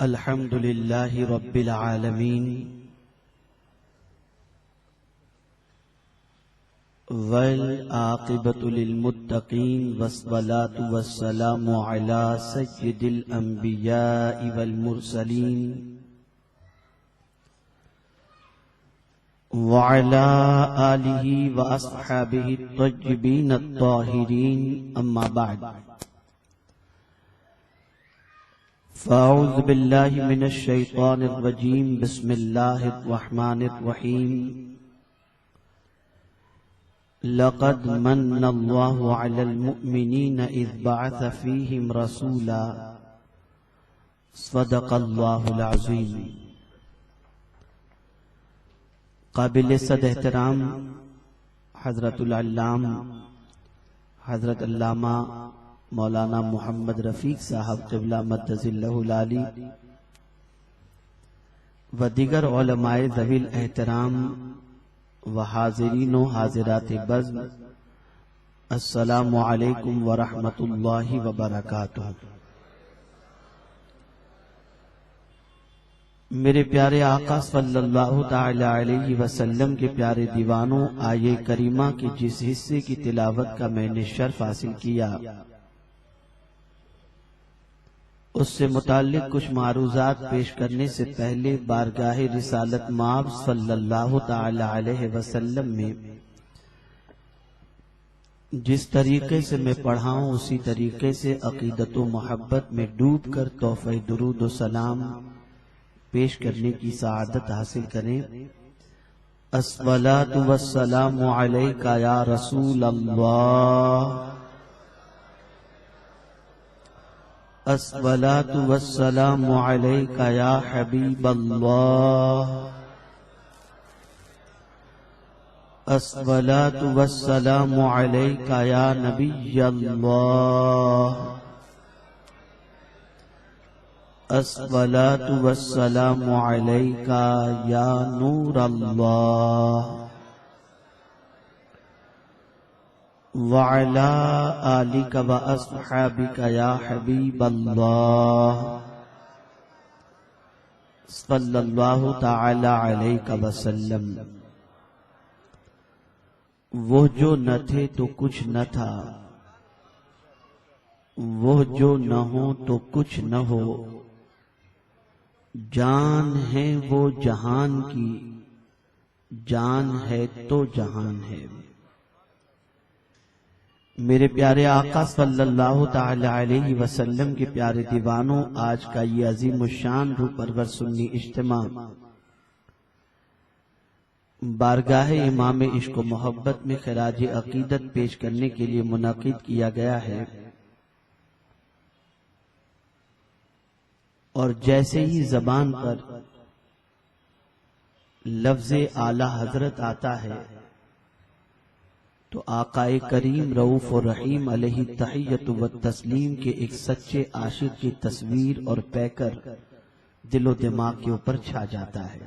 الحمد لله رب العالمين والعاقبة للمتقين والصلاة والسلام على سيد الأنبياء والمرسلين وعلى آله وأصحابه الطيبين الطاهرين أما بعد فأعوذ بالله من الشيطان الرجيم بسم الله الرحمن الرحيم لقد من الله على المؤمنين إذ بعث فيهم رسولا صدق الله العظيم قابل صد احترام حضرت العلام حضرت علامہ مولانا محمد رفیق صاحب قبلہ مدظ اللہ العالی و دیگر علماء ذوی الاحترام و حاضرین و حاضرات بزم، السلام علیکم ورحمۃ اللہ وبرکاتہ۔ میرے پیارے آقا صلی اللہ تعالی علیہ وسلم کے پیارے دیوانوں، آیے کریمہ کے جس حصے کی تلاوت کا میں نے شرف حاصل کیا، اس سے متعلق کچھ معروضات پیش کرنے سے پہلے بارگاہ رسالت مآب صلی اللہ تعالی علیہ وسلم میں جس طریقے سے میں پڑھا ہوں اسی طریقے سے عقیدت و محبت میں ڈوب کر تحفہ درود و سلام پیش کرنے کی سعادت حاصل کریں۔ الصلاۃ والسلام علیک یا رسول اللہ، الصلاۃ والسلام علیک یا حبیب اللہ، الصلاۃ والسلام علیک یا نبی اللہ، الصلاۃ والسلام علیک یا نور اللہ، وعلى آلك وأصحابك يا حبيب الله صلی اللہ تعالی علیہ وسلم۔ وہ جو نہ تھے تو کچھ نہ تھا، وہ جو نہ ہو تو کچھ نہ ہو، جان ہے وہ جہان کی، جان ہے تو جہان ہے۔ میرے پیارے آقا صلی اللہ تعالی علیہ وسلم کے پیارے دیوانوں، آج کا یہ عظیم الشان روح پرور سنی اجتماع بارگاہ امام عشق و محبت میں خراج عقیدت پیش کرنے کے لیے منعقد کیا گیا ہے، اور جیسے ہی زبان پر لفظ اعلی حضرت آتا ہے تو آقا کریم رؤوف و رحیم علیہ تحیت و تسلیم کے ایک سچے عاشق کی تصویر اور پیکر دل و دماغ کے اوپر چھا جاتا ہے۔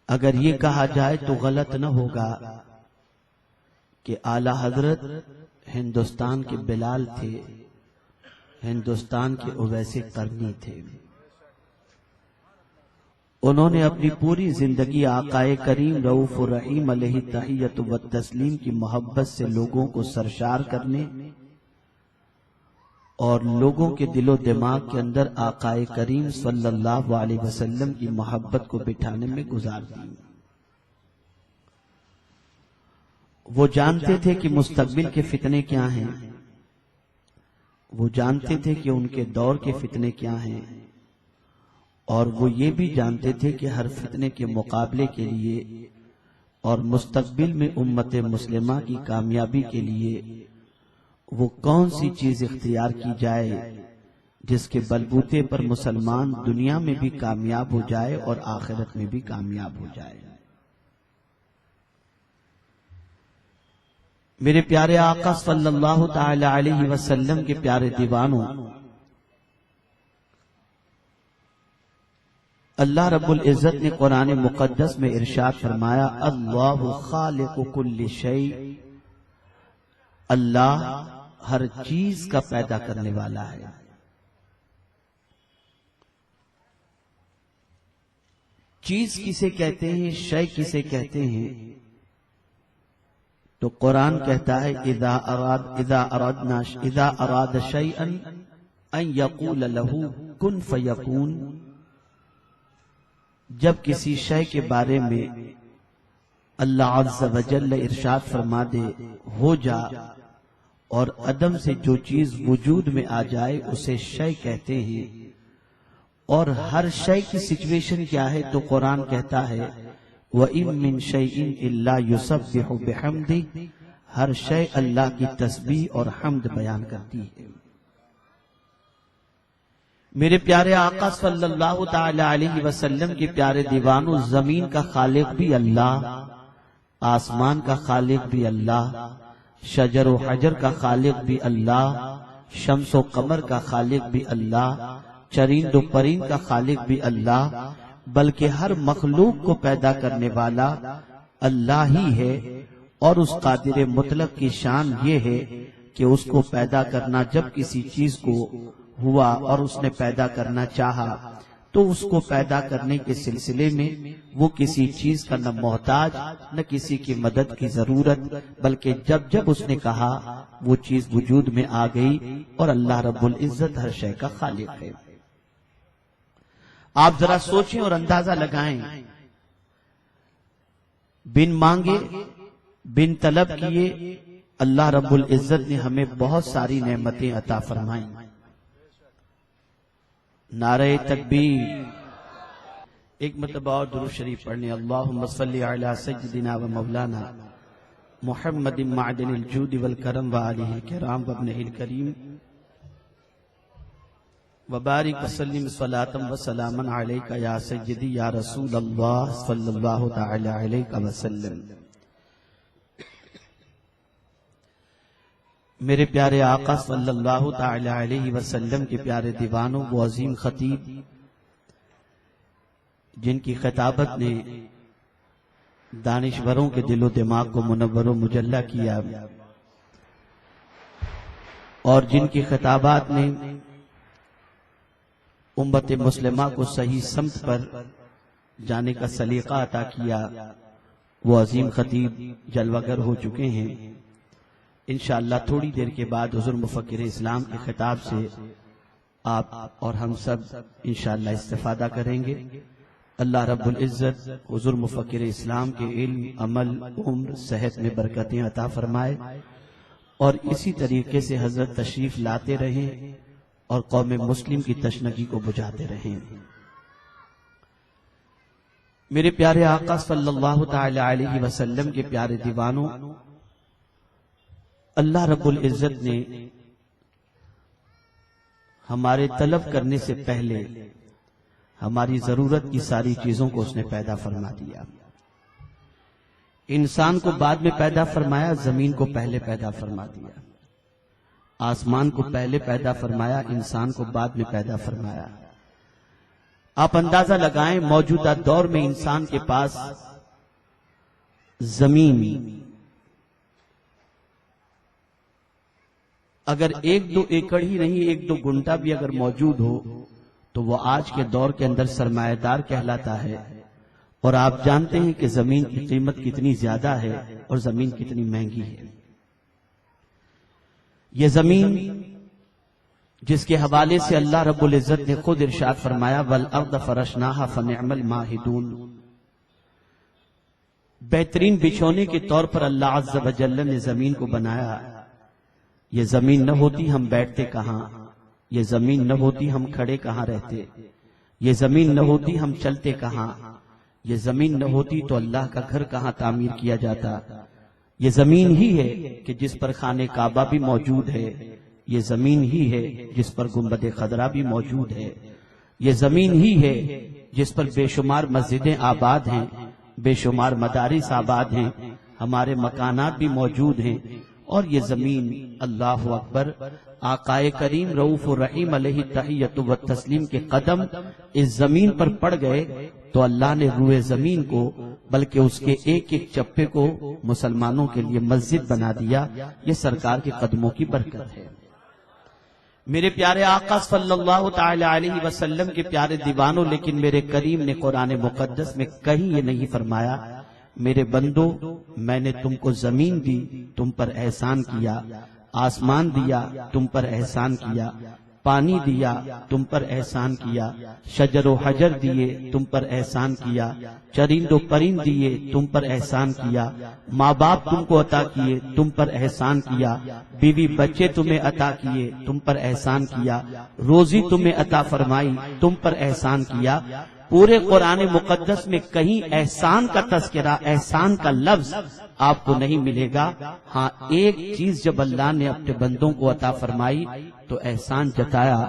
اگر یہ کہا جائے تو غلط نہ ہوگا کہ اعلی حضرت ہندوستان کے بلال تھے، ہندوستان کے اویس قرنی تھے۔ انہوں نے اپنی پوری زندگی آقا کریم رؤوف الرحیم علیہ تحیت و تسلیم کی محبت سے لوگوں کو سرشار کرنے اور لوگوں کے دل و دماغ کے اندر آقا کریم صلی اللہ علیہ وسلم کی محبت کو بٹھانے میں گزار دی۔ وہ جانتے تھے کہ مستقبل کے فتنے کیا ہیں، وہ جانتے تھے کہ ان کے دور کے فتنے کیا ہیں، اور وہ یہ بھی جانتے تھے کہ ہر فتنے کے مقابلے کے لیے اور مستقبل میں امت مسلمہ کی کامیابی کے لیے وہ کون سی چیز اختیار کی جائے جس کے بلبوتے پر مسلمان دنیا میں بھی کامیاب ہو جائے اور آخرت میں بھی کامیاب ہو جائے۔ میرے پیارے آقا صلی اللہ تعالی علیہ وسلم کے پیارے دیوانوں، اللہ رب العزت نے قرآن مقدس میں ارشاد فرمایا، اللہ خالق کل شیء، اللہ ہر چیز کا پیدا کرنے والا ہے۔ چیز کسے کہتے ہیں، شے کسے کہتے ہیں؟ تو قرآن کہتا ہے اذا اراد شیئا ان یقول له کن فیکون، جب کسی شے کے بارے میں اللہ عز و جل ارشاد فرما دے ہو جا، اور عدم سے جو چیز وجود میں آ جائے اسے شے کہتے ہیں۔ اور ہر شے کی سچویشن کیا ہے؟ تو قرآن کہتا ہے وَإِن مِّن شَيْءٍ إِلَّا يُسَبِّحُ بِحَمْدِهِ، ہر شے اللہ کی تسبیح اور حمد بیان کرتی ہے۔ میرے پیارے آقا صلی اللہ تعالی علیہ وسلم کے پیارے دیوانوں، زمین کا خالق بھی اللہ، آسمان کا خالق بھی اللہ، شجر و حجر کا خالق بھی اللہ، شمس و قمر کا خالق بھی اللہ، چریند و پرند کا خالق بھی اللہ، بلکہ ہر مخلوق کو پیدا کرنے والا اللہ ہی ہے۔ اور اس قادر مطلق کی شان یہ ہے کہ اس کو پیدا کرنا، جب کسی چیز کو ہوا اور اس نے پیدا کرنا چاہا تو اس کو پیدا کرنے کے سلسلے میں وہ کسی چیز کا نہ محتاج نہ کسی کی مدد کی ضرورت، بلکہ جب اس نے کہا وہ چیز وجود میں آ گئی، اور اللہ رب العزت ہر شے کا خالق ہے۔ آپ ذرا سوچیں اور اندازہ لگائیں، بن مانگے بن طلب کیے اللہ رب العزت نے ہمیں بہت ساری نعمتیں عطا فرمائیں۔ نعرہ تکبیر، ایک مرتبہ اور درود شریف پڑھنے، اللہم صلی علی سیدنا و مولانا محمد معدن الجود والکرم وآلہ الکرام وابنہ الکریم وبارک وسلم صلاۃ و سلاما علیک یا سیدی یا رسول اللہ صلی اللہ تعالی علیہ وسلم۔ میرے پیارے آقا صلی اللہ تعالی علیہ وسلم کے پیارے دیوانوں، وہ عظیم خطیب جن کی خطابت نے دانشوروں کے دل و دماغ کو منور و مجلہ کیا، اور جن کی خطابات نے امت مسلمہ کو صحیح سمت پر جانے کا سلیقہ عطا کیا، وہ عظیم خطیب جلوہ گر ہو چکے ہیں۔ انشاءاللہ تھوڑی دیر کے بعد حضور مفکر اسلام کے خطاب سے آپ اور ہم سب انشاءاللہ استفادہ کریں گے۔ اللہ رب العزت حضور مفکر اسلام کے علم، عمل، عمر، صحت میں برکتیں عطا فرمائے، اور اسی طریقے سے حضرت تشریف لاتے رہیں اور قوم مسلم کی تشنگی کو بجھاتے رہیں۔ میرے پیارے آقا صلی اللہ تعالی علیہ وسلم کے پیارے دیوانوں، اللہ رب العزت نے ہمارے طلب کرنے سے پہلے ہماری ضرورت کی ساری چیزوں کو اس نے پیدا فرما دیا۔ انسان کو بعد میں پیدا فرمایا، زمین کو پہلے پیدا فرما دیا، آسمان کو پہلے پیدا فرمایا، انسان کو بعد میں پیدا فرمایا۔ آپ اندازہ لگائیں، موجودہ دور میں انسان کے پاس زمین اگر 1-2 ایکڑ ہی نہیں، 1-2 گنٹا بھی اگر موجود ہو تو وہ آج کے دور کے اندر سرمایہ دار کہلاتا ہے۔ اور آپ جانتے ہیں کہ زمین کی قیمت کتنی زیادہ ہے اور زمین کتنی مہنگی ہے۔ یہ زمین جس کے حوالے سے اللہ رب العزت نے خود ارشاد فرمایا وَالْأَرْضَ فَرَشْنَاهَا فَنِعْمَ الْمَاهِدُونَ، بہترین بچھونے کے طور پر اللہ عز و جل نے زمین کو بنایا۔ یہ زمین نہ ہوتی ہم بیٹھتے کہاں، یہ زمین نہ ہوتی ہم کھڑے کہاں رہتے، یہ زمین نہ ہوتی ہم چلتے کہاں، یہ زمین نہ ہوتی تو اللہ کا گھر کہاں تعمیر کیا جاتا۔ یہ زمین ہی ہے کہ جس پر خانہ کعبہ بھی موجود ہے، یہ زمین ہی ہے جس پر گنبد خضرا بھی موجود ہے، یہ زمین ہی ہے جس پر بے شمار مسجدیں آباد ہیں، بے شمار مدارس آباد ہیں، ہمارے مکانات بھی موجود ہیں۔ اور یہ زمین، اللہ اکبر، آقائے کریم رؤوف الرحیم علیہ تحیۃ و تسلیم کے قدم اس زمین پر پڑ گئے تو اللہ نے روئے زمین کو بلکہ اس کے ایک ایک چپے کو مسلمانوں کے لیے مسجد بنا دیا۔ یہ سرکار کے قدموں کی برکت ہے۔ میرے پیارے آقا صلی اللہ تعالی علیہ وسلم کے پیارے دیوانوں، لیکن میرے کریم نے قرآن مقدس میں کہیں یہ نہیں فرمایا میرے بندو میں نے تم کو زمین دی تم پر احسان کیا، آسمان دیا تم پر احسان کیا، پانی دیا تم پر احسان کیا، شجر و حجر دیے تم پر احسان کیا، چرند و پرند دیے تم پر احسان کیا، ماں باپ تم کو عطا کیے تم پر احسان کیا، بیوی بچے تمہیں عطا کیے تم پر احسان کیا، روزی تمہیں عطا فرمائی تم پر احسان کیا۔ پورے قرآن مقدس میں کہیں احسان کا تذکرہ، احسان کا لفظ آپ کو نہیں ملے گا۔ ہاں ایک چیز جب اللہ نے اپنے بندوں کو عطا فرمائی تو احسان جتایا،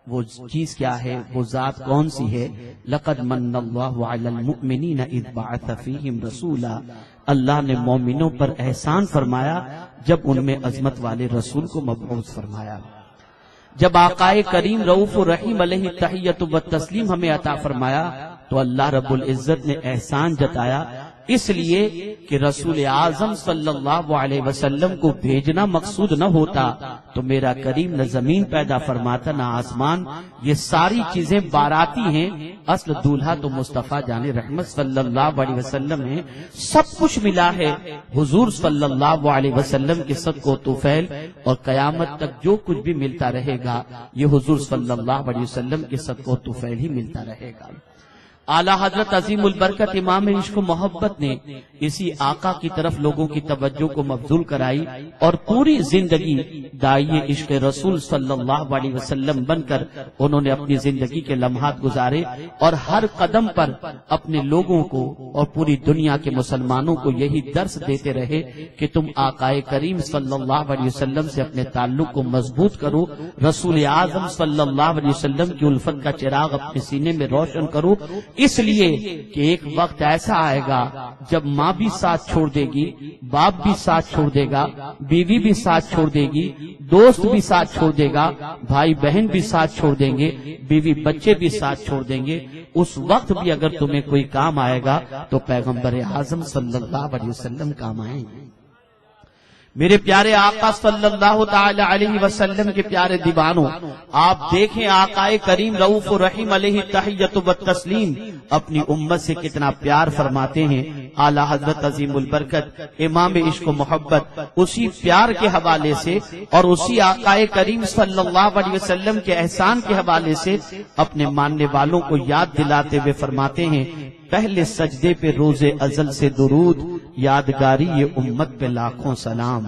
وہ چیز کیا ہے، وہ ذات کون سی ہے؟ لقد من اللہ علی المؤمنین اذ بعث فیہم رسولا، اللہ نے مومنوں پر احسان فرمایا جب ان میں عظمت والے رسول کو مبعوث فرمایا۔ جب آقائے کریم رؤوف الرحیم علیہ التحیۃ والتسلیم ہمیں عطا فرمایا تو اللہ رب العزت نے احسان جتایا، اس لیے کہ رسول اعظم صلی اللہ علیہ وسلم کو بھیجنا مقصود نہ ہوتا تو میرا کریم نہ زمین پیدا فرماتا نہ آسمان، یہ ساری چیزیں باراتی ہیں، اصل دولہا تو مصطفیٰ جان رحمت صلی اللہ علیہ وسلم ہے۔ سب کچھ ملا ہے حضور صلی اللہ علیہ وسلم کے صدق و طفیل، اور قیامت تک جو کچھ بھی ملتا رہے گا یہ حضور صلی اللہ علیہ وسلم کے صدق و طفیل ہی ملتا رہے گا۔ اعلیٰ حضرت عظیم البرکت امام عشق و محبت نے اسی آقا کی طرف لوگوں کی توجہ کو مبذول کرائی اور پوری زندگی داعی عشق رسول صلی اللہ علیہ وسلم بن کر انہوں نے اپنی زندگی کے لمحات گزارے، اور ہر قدم پر اپنے لوگوں کو اور پوری دنیا کے مسلمانوں کو یہی درس دیتے رہے کہ تم آقائے کریم صلی اللہ علیہ وسلم سے اپنے تعلق کو مضبوط کرو، رسول اعظم صلی اللہ علیہ وسلم کی الفت کا چراغ اپنے سینے میں روشن کرو، اس لیے کہ ایک وقت ایسا آئے گا جب ماں بھی ساتھ چھوڑ دے گی، باپ بھی ساتھ چھوڑ دے گا، بیوی بھی ساتھ چھوڑ دے گی، دوست بھی ساتھ چھوڑ دے گا، بھائی بہن بھی ساتھ چھوڑ دیں گے، بیوی بچے بھی ساتھ چھوڑ دیں گے۔ اس وقت بھی اگر تمہیں کوئی کام آئے گا تو پیغمبر اعظم صلی اللہ علیہ وسلم کام آئیں گے۔ میرے پیارے آقا صلی اللہ تعالی علیہ وسلم کے پیارے دیوانوں، آپ دیکھیں آقائے کریم رؤوف الرحیم علیہ التحیۃ والتسلیم اپنی امت سے کتنا پیار فرماتے ہیں۔ اعلیٰ حضرت عظیم البرکت امام عشق و محبت اسی پیار کے حوالے سے اور اسی آقائے کریم صلی اللہ علیہ وسلم کے احسان کے حوالے سے اپنے ماننے والوں کو یاد دلاتے ہوئے فرماتے ہیں، پہلے سجدے پہ روز ازل سے درود، یادگاری یہ امت پہ لاکھوں سلام۔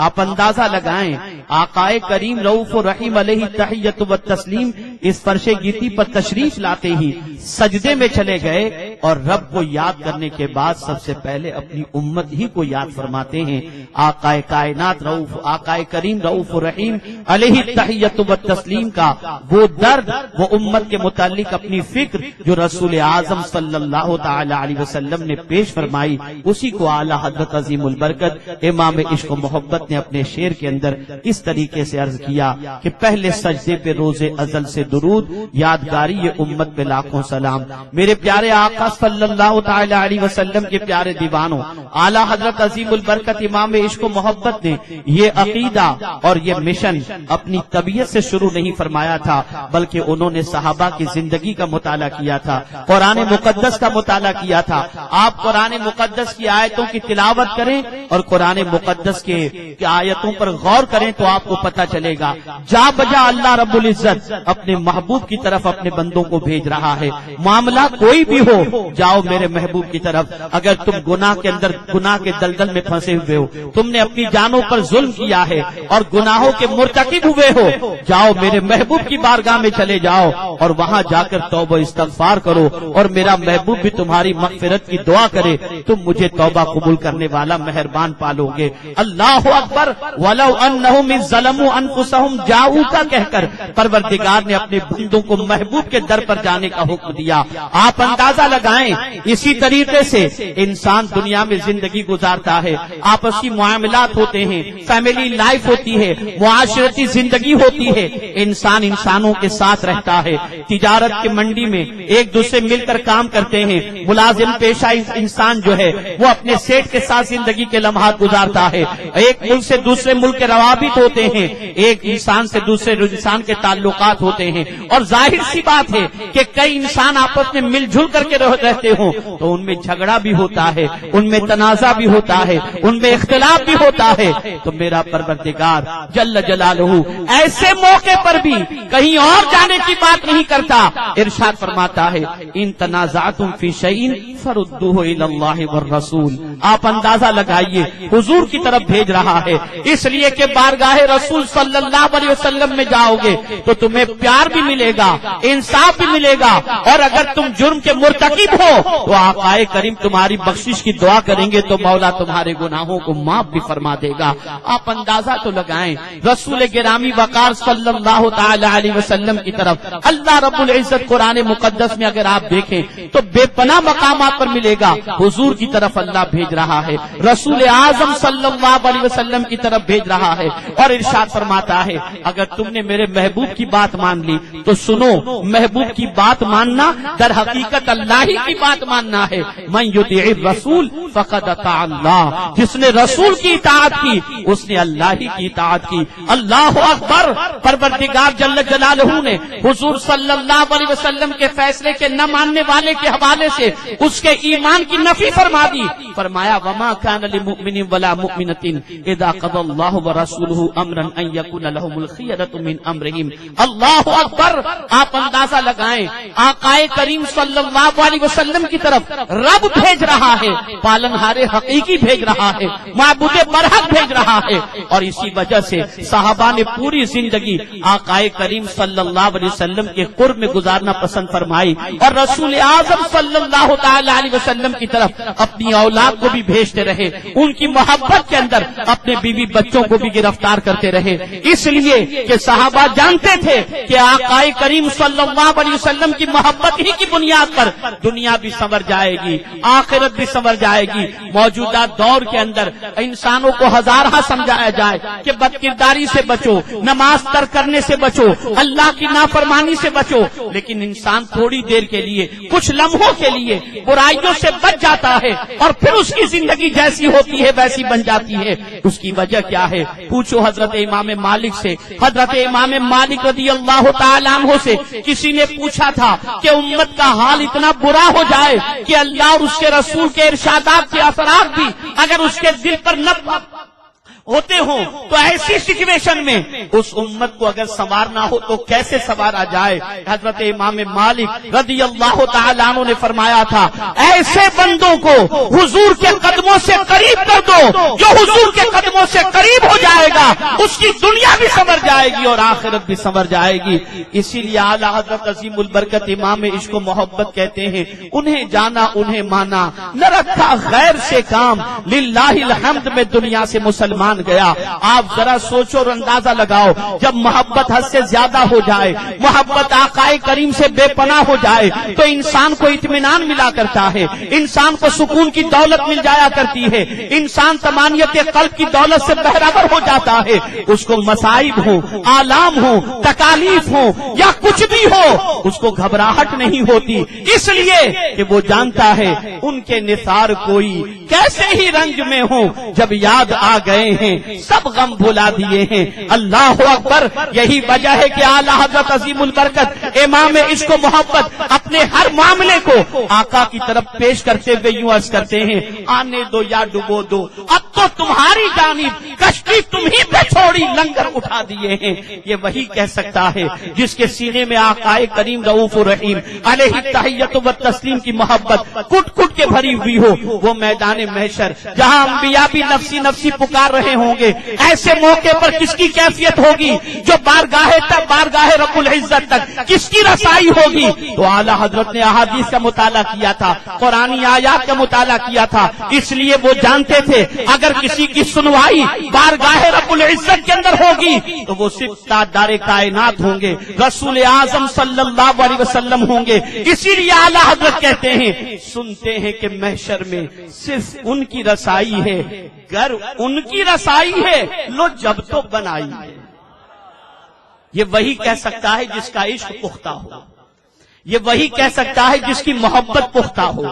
آپ اندازہ لگائیں آقائے کریم رؤوف الرحیم علیہ التحیۃ والتسلیم اس فرش گیتی پر تشریف لاتے ہی سجدے میں چلے گئے اور رب کو یاد کرنے کے بعد سب سے پہلے اپنی امت ہی کو یاد فرماتے ہیں۔ آقائے کائنات آقائے کریم رؤوف الرحیم علیہ التحیۃ والتسلیم کا وہ درد، وہ امت کے متعلق اپنی فکر جو رسول اعظم صلی اللہ تعالی علیہ وسلم نے پیش فرمائی، اسی کو اعلیٰ حضرت عظیم البرکت امام عشق و محبت نے اپنے شعر کے اندر اس طریقے سے عرض کیا کہ پہلے سجدے پہ روز ازل سے درود، یادگاری یہ امت پہ لاکھوں سلام۔ میرے پیارے آقا صلی اللہ تعالی علیہ وسلم کے پیارے دیوانوں، اعلیٰ حضرت عظیم البرکت امام عشق و محبت نے یہ عقیدہ اور یہ مشن اپنی طبیعت سے شروع نہیں فرمایا تھا، بلکہ انہوں نے صحابہ کی زندگی کا مطالعہ کیا تھا، قرآن مقدس کا مطالعہ کیا تھا۔ آپ قرآن مقدس کی آیتوں کی تلاوت کریں اور قرآن مقدس کے آیتوں پر غور کریں تو آپ کو پتہ چلے گا جا بجا اللہ رب العزت اپنے محبوب کی طرف اپنے بندوں کو بھیج رہا ہے۔ معاملہ کوئی بھی ہو، جاؤ میرے محبوب کی طرف۔ اگر تم گناہ کے اندر، گناہ کے دلدل میں پھنسے ہوئے ہو، تم نے اپنی جانوں پر ظلم کیا ہے اور گناہوں کے مرتکب ہوئے ہو، جاؤ میرے محبوب کی بارگاہ میں چلے جاؤ اور وہاں جا کر توبہ استغفار کرو، اور میرا محبوب بھی تمہاری مغفرت کی دعا کرے، تم مجھے توبہ قبول کرنے والا مہربان پالو گے۔ اللہ اکبر۔ وَلَوْ أَنَّهُمْ إِذْ ظَلَمُوا أَنفُسَهُمْ جَاءُوكَ کہہ کر پروردگار نے اپنے بندوں کو محبوب کے در پر جانے کا حکم دیا۔ آپ اندازہ لگائیں اسی طریقے سے انسان دنیا میں زندگی گزارتا ہے، آپسی معاملات ہوتے ہیں، فیملی لائف ہوتی ہے، معاشرتی زندگی ہوتی ہے، انسان انسانوں کے ساتھ رہتا ہے، تجارت کی منڈی میں ایک دوسرے مل کر کام کرتے ہیں، ملازم پیشہ انسان جو ہے وہ اپنے سیٹ کے ساتھ زندگی کے لمحات گزارتا ہے، ایک ملک سے دوسرے ملک کے روابط ہوتے ہیں، ایک انسان سے دوسرے انسان کے تعلقات ہوتے ہیں، اور ظاہر سی بات ہے کہ کئی انسان آپس میں مل جل کر کے رہتے ہوں تو ان میں جھگڑا بھی ہوتا ہے، ان میں تنازع بھی ہوتا ہے، ان میں اختلاف بھی ہوتا ہے۔ تو میرا پروردگار جل جلالہ ایسے موقع پر بھی کہیں اور جانے کی بات نہیں کرتا، ارشاد فرماتا ہے ان تنازعتم فی شیء فردوہ الی اللہ والرسول۔ آپ اندازہ لگائیے حضور کی طرف بھیج رہا ہے، اس لیے کہ بارگاہ رسول صلی اللہ علیہ وسلم میں جاؤ گے تو تمہیں پیار بھی ملے گا، انصاف بھی ملے گا، اور اگر تم جرم کے مرتکب ہو تو آقا کریم تمہاری بخشش کی دعا کریں گے تو مولا تمہارے گناہوں کو معاف بھی فرما دے گا۔ آپ اندازہ تو لگائیں رسول گرامی وقار صلی اللہ تعالی علیہ وسلم کی طرف اللہ رب العزت قرآن مقدس میں اگر آپ دیکھیں تو بے پناہ مقامات پر ملے گا حضور کی طرف اللہ بھیج رہا ہے، رسول اعظم صلی اللہ علیہ وسلم کی طرف بھیج رہا ہے، اور ارشاد فرماتا ہے اگر تم نے میرے محبوب کی بات مان لی تو سنو، محبوب کی بات ماننا در حقیقت اللہ ہی کی بات ماننا ہے۔ من یطیع الرسول فقد اطاع اللہ، جس نے رسول کی اطاعت کی اس نے اللہ ہی کی اطاعت کی۔ اللہ اکبر۔ پروردگار جل جلالہ نے حضور صلی اللہ علیہ وسلم کے فیصلے کے نہ ماننے والے کے حوالے سے اس کے ایمان کی نفی فرما دی، فرمایا وما كان لمؤمن ولا مؤمنة اذا قضى الله ورسوله امرا ان يكون لهم الخيرة من امرهم۔ اللہ اکبر۔ آپ اندازہ لگائیں آقا کریم صلی اللہ علیہ وسلم کی طرف رب بھیج رہا ہے، پالنہار حقیقی بھیج رہا ہے، معبود برحق بھیج رہا ہے، اور اسی وجہ سے صحابہ نے پوری زندگی آقا کریم صلی اللہ علیہ وسلم کے قرب میں گزارنا پسند فرمائی، اور رسول اعظم صلی اللہ تعالی علیہ وسلم کی طرف اپنی اولاد کو بھی بھیجتے رہے، ان کی محبت کے اندر اپنے بیوی بچوں کو بھی گرفتار کرتے رہے، اس لیے کہ صحابہ جانتے تھے کہ آقا کریم صلی اللہ علیہ وسلم کی محبت ہی کی بنیاد پر دنیا بھی سنور جائے گی، آخرت بھی سنور جائے گی۔ موجودہ دور کے اندر انسانوں کو ہزارہ سمجھایا جائے کہ بد کرداری سے بچو، نماز ترک کرنے سے بچو، اللہ کی نافرمانی سے بچو، لیکن انسان تھوڑی دیر کے لیے، کچھ لمحوں کے لیے برائیوں سے بچ جاتا ہے اور پھر اس کی زندگی جیسی ہوتی ہے ویسی بن جاتی ہے۔ اس کی وجہ کیا ہے؟ پوچھو حضرت امام مالک سے۔ حضرت امام مالک رضی اللہ تعالیٰ عنہ سے کسی نے پوچھا تھا کہ امت کا حال اتنا برا ہو جائے کہ اللہ اور اس کے رسول کے ارشادات کے اثرات بھی اگر اس کے دل پر نہ ہوتے ہوں تو ایسی سچویشن میں اس امت کو اگر سنوارنا ہو تو کیسے سنوارا جائے؟ حضرت امام مالک رضی اللہ تعالیٰ عنہ نے فرمایا تھا ایسے بندوں کو حضور کے قدموں سے قریب کر دو، جو حضور کے قدموں سے قریب ہو جائے گا اس کی دنیا بھی سنور جائے گی اور آخرت بھی سنور جائے گی۔ اسی لیے اعلیٰ حضرت عظیم البرکت امام عشق و محبت کہتے ہیں انہیں جانا انہیں مانا، نہ رکھا غیر سے کام، للہ الحمد میں دنیا سے مسلمان گیا۔ آپ ذرا سوچو اور اندازہ لگاؤ، جب محبت حد سے زیادہ ہو جائے، محبت آقا کریم سے بے پناہ ہو جائے تو انسان کو اطمینان ملا کرتا ہے، انسان کو سکون کی دولت مل جایا کرتی ہے، انسان طمانیت قلب کی دولت سے بہرور ہو جاتا ہے۔ اس کو مصائب ہو، آلام ہو، تکالیف ہو یا کچھ بھی ہو اس کو گھبراہٹ نہیں ہوتی، اس لیے کہ وہ جانتا ہے ان کے نثار کوئی کیسے ہی رنج میں ہو، جب یاد آ گئے ہیں سب غم بھلا دیے ہیں۔ اللہ اکبر۔ یہی وجہ ہے کہ اعلیٰ حضرت عظیم البرکت امام عشق و محبت اپنے ہر معاملے کو آقا کی طرف پیش کرتے ہوئے یوں عرض کرتے ہیں آنے دو یا ڈبو دو، اب تو تمہاری جانب کشتی تم ہی پہ چھوڑی لنگر اٹھا دیے ہیں۔ یہ وہی کہہ سکتا ہے جس کے سینے میں آقا کریم رؤوف الرحیم علیہ تحیت و تسلیم کی محبت کٹ کٹ کے بھری ہوئی ہو۔ وہ میدان محشر جہاں انبیاء بھی نفسی نفسی پکار رہے ہوں گے، ایسے موقع پر کس کی کیفیت ہوگی؟ جو بارگاہ رب العزت تک کس کی رسائی ہوگی؟ تو اعلیٰ حضرت نے احادیث کا مطالعہ کیا تھا، قرآنی آیات کا مطالعہ کیا تھا، اس لیے وہ جانتے تھے اگر کسی کی سنوائی بارگاہ رب العزت کے اندر ہوگی تو وہ صرف تاجدار کائنات ہوں گے، رسول اعظم صلی اللہ علیہ وسلم ہوں گے۔ اسی لیے اعلیٰ حضرت کہتے ہیں سنتے ہیں کہ محشر میں صرف ان کی رسائی ہے، گر ان کی رسائی ہے لو جب تو بنائی ہے۔ یہ وہی کہہ سکتا ہے جس کا عشق پختہ ہو، یہ وہی کہہ سکتا ہے جس کی محبت پختہ ہو۔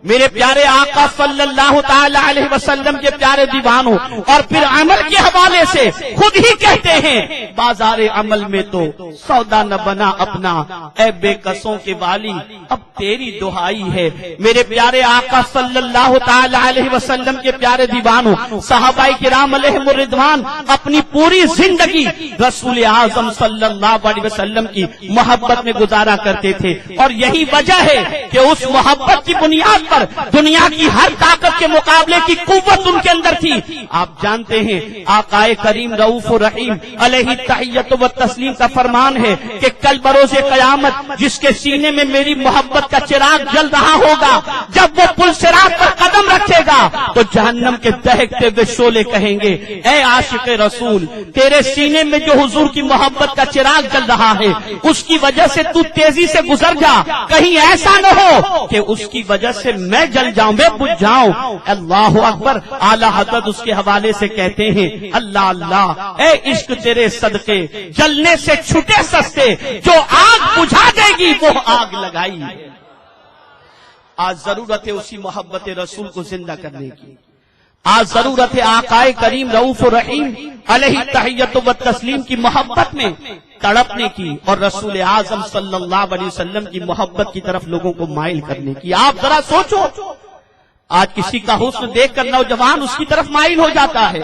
میرے پیارے آقا صلی اللہ تعالی علیہ وسلم کے پیارے دیوانوں، اور پھر عمل کے حوالے سے خود ہی کہتے ہیں بازار عمل میں تو سودا نہ بنا اپنا، اے بے قصوں کے والی اب تیری دہائی ہے۔ میرے پیارے آقا صلی اللہ تعالی علیہ وسلم کے پیارے دیوانوں، صحابہ کرام علیہم الرضوان اپنی پوری زندگی رسول اعظم صلی اللہ علیہ وسلم کی محبت میں گزارا کرتے تھے، اور یہی وجہ ہے کہ اس محبت کی بنیاد پر دنیا کی ہر طاقت کے مقابلے کی قوت ان کے اندر تھی۔ آپ جانتے ہیں آقا کریم رؤوف الرحیم علیہ التحیۃ والتسلیم کا فرمان ہے کہ کل بروز قیامت جس کے سینے میں میری محبت کا چراغ جل رہا ہوگا، جب وہ پل صراط پر قدم رکھے گا تو جہنم کے دہکتے ہوئے شعلے کہیں گے اے عاشق رسول، تیرے سینے میں جو حضور کی محبت کا چراغ جل رہا ہے اس کی وجہ سے تو تیزی سے گزر جا، کہیں ایسا نہ ہو کہ اس کی وجہ سے میں جل جاؤں، میں بجھ جاؤں۔ اللہ اکبر۔ اعلی حضرت اس کے حوالے سے کہتے ہیں اللہ اللہ، اے عشق تیرے صدقے جلنے سے چھٹے سستے، جو آگ بجھا دے گی وہ آگ لگائی۔ آج ضرورت ہے اسی محبت رسول کو زندہ کرنے کی، آج ضرورت ہے آقا کریم رؤوف الرحیم علیہ التحیۃ والتسلیم کی محبت میں تڑپنے کی، اور رسول اعظم صلی اللہ علیہ وسلم کی محبت کی طرف لوگوں کو مائل کرنے کی۔ آپ ذرا سوچو، آج کسی کا حسن دیکھ کر نوجوان اس کی طرف مائل ہو جاتا ہے،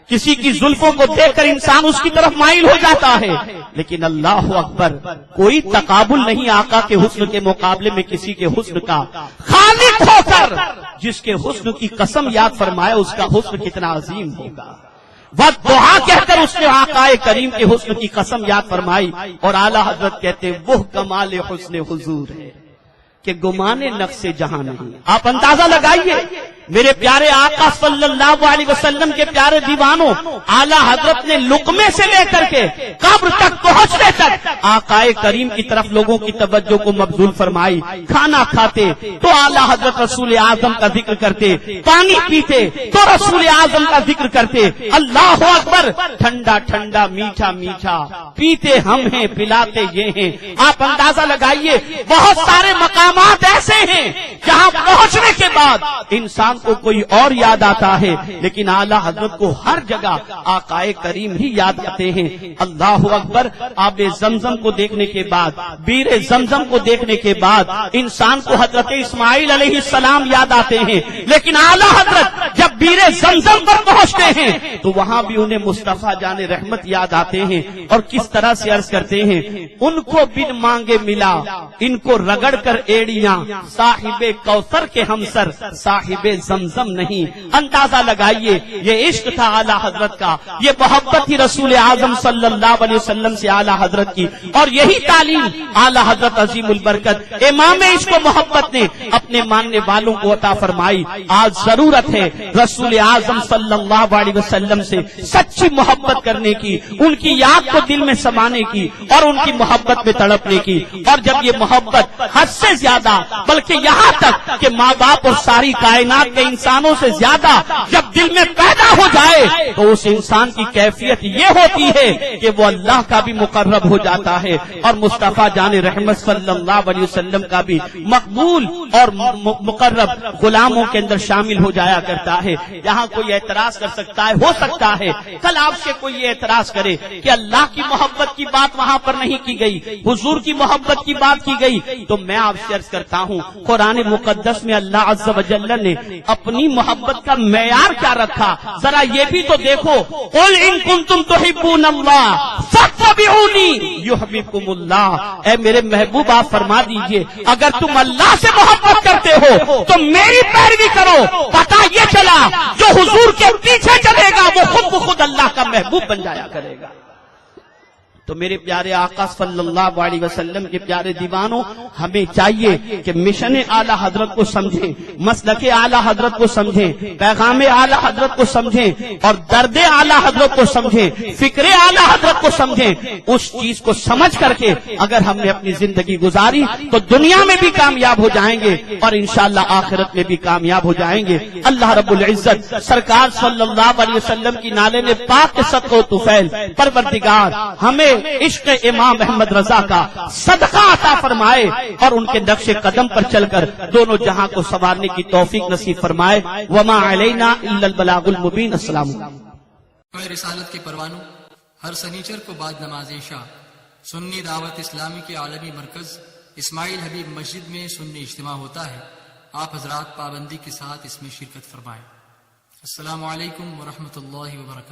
کسی کی زلفوں کو دیکھ کر انسان اس کی طرف مائل ہو جاتا ہے، لیکن اللہ اکبر، کوئی تقابل نہیں آقا کے حسن کے مقابلے میں کسی کے حسن کا۔ خالق ہو کر جس کے حسن کی قسم یاد فرمائے اس کا حسن کتنا عظیم ہوگا۔ والضحیٰ کہہ کر اس نے آقا کریم کے حسن کی قسم یاد فرمائی، اور اعلیٰ حضرت کہتے وہ کمال حسن حضور ہے کہ گمانے نفس جہاں نہیں۔ آپ اندازہ لگائیے میرے پیارے آقا صلی اللہ علیہ وسلم کے پیارے دیوانوں، اعلیٰ حضرت نے لقمے سے لے کر کے قبر تک پہنچنے تک آقا کریم کی طرف لوگوں کی توجہ کو مبذول فرمائی۔ کھانا کھاتے تو اعلیٰ حضرت رسول اعظم کا ذکر کرتے، پانی پیتے تو رسول اعظم کا ذکر کرتے۔ اللہ اکبر، ٹھنڈا ٹھنڈا میٹھا میٹھا پیتے ہم ہیں پلاتے یہ ہیں۔ آپ اندازہ لگائیے بہت سارے مقامات ایسے ہیں جہاں پہنچنے کے بعد انسان کو کوئی اور یاد آتا ہے، لیکن اعلیٰ حضرت کو ہر جگہ آقا کریم ہی یاد آتے ہیں۔ اللہ اکبر۔ آب زمزم کو دیکھنے کے بعد، بیر زمزم کو دیکھنے کے بعد انسان کو حضرت اسماعیل علیہ السلام یاد آتے ہیں، لیکن اعلیٰ حضرت جب بیر زمزم پر پہنچتے ہیں تو وہاں بھی انہیں مصطفیٰ جان رحمت یاد آتے ہیں، اور کس طرح سے عرض کرتے ہیں ان کو بن مانگے ملا، ان کو رگڑ کر ایڑیاں، صاحب کوثر کے ہمسر صاحب زمزم نہیں۔ اندازہ لگائیے یہ عشق تھا اعلیٰ حضرت کا، یہ محبت تھی رسول اعظم صلی اللہ علیہ وسلم سے اعلیٰ حضرت کی، اور یہی تعلیم اعلیٰ حضرت عظیم البرکت امام عشق و محبت نے اپنے ماننے والوں کو عطا فرمائی۔ آج ضرورت ہے رسول اعظم صلی اللہ علیہ وسلم سے سچی محبت کرنے کی، ان کی یاد کو دل میں سمانے کی، اور ان کی محبت میں تڑپنے کی۔ اور جب یہ محبت حد سے زیادہ، بلکہ یہاں تک کہ ماں باپ اور ساری کائنات کے انسانوں سے زیادہ جب دل میں پیدا ہو جائے تو اس انسان کی کیفیت یہ ہوتی ہے کہ وہ اللہ کا بھی مقرب ہو جاتا ہے، اور مصطفیٰ جان رحمت صلی اللہ علیہ وسلم کا بھی مقبول اور مقرب غلاموں کے اندر شامل ہو جایا کرتا ہے۔ یہاں کوئی اعتراض کر سکتا ہے، ہو سکتا ہے کل آپ سے کوئی یہ اعتراض کرے کہ اللہ کی محبت کی بات وہاں پر نہیں کی گئی، حضور کی محبت کی بات کی گئی، تو میں آپ سے عرض کرتا ہوں قرآن مقدس میں اللہ عز و جل نے اپنی محبت کا معیار کیا رکھا، ذرا یہ بھی تو دیکھو۔ قل ان کنتم تحبون اللہ فاتبعونی یحببکم اللہ۔ اے میرے محبوب آپ فرما دیجئے اگر تم اللہ سے محبت کرتے ہو تو میری پیروی کرو، پتہ یہ چلا جو حضور کے پیچھے چلے گا وہ خود بخود اللہ کا محبوب بن جایا کرے گا۔ تو میرے پیارے آقا صلی اللہ علیہ وسلم کے پیارے دیوانوں، ہمیں چاہیے کہ مشن اعلیٰ حضرت کو سمجھیں، مسلک اعلیٰ حضرت کو سمجھیں، پیغام اعلیٰ حضرت کو سمجھیں، اور درد اعلیٰ حضرت کو سمجھیں، فکر اعلیٰ حضرت کو سمجھیں۔ اس چیز کو سمجھ کر کے اگر ہم نے اپنی زندگی گزاری تو دنیا میں بھی کامیاب ہو جائیں گے، اور انشاءاللہ آخرت میں بھی کامیاب ہو جائیں گے۔ اللہ رب العزت سرکار صلی اللہ علیہ وسلم کی نالے نے پاک صدقہ و طفیل، پروردگار ہمیں عشق امام احمد رضا کا صدقہ عطا فرمائے اور ان کے نقش قدم پر چل کر دونوں جہاں کو سنوارنے کی توفیق نصیب فرمائے. وما علینا الا البلاغ المبین. السلام علیکم. رسالت کے پروانوں، ہر سنیچر کو بعد نماز عشاء سنی دعوت اسلامی کے عالمی مرکز اسماعیل حبیب مسجد میں سنی اجتماع ہوتا ہے. آپ حضرات پابندی کے ساتھ اس میں شرکت فرمائیں. السلام علیکم ورحمۃ اللہ وبرکاتہ.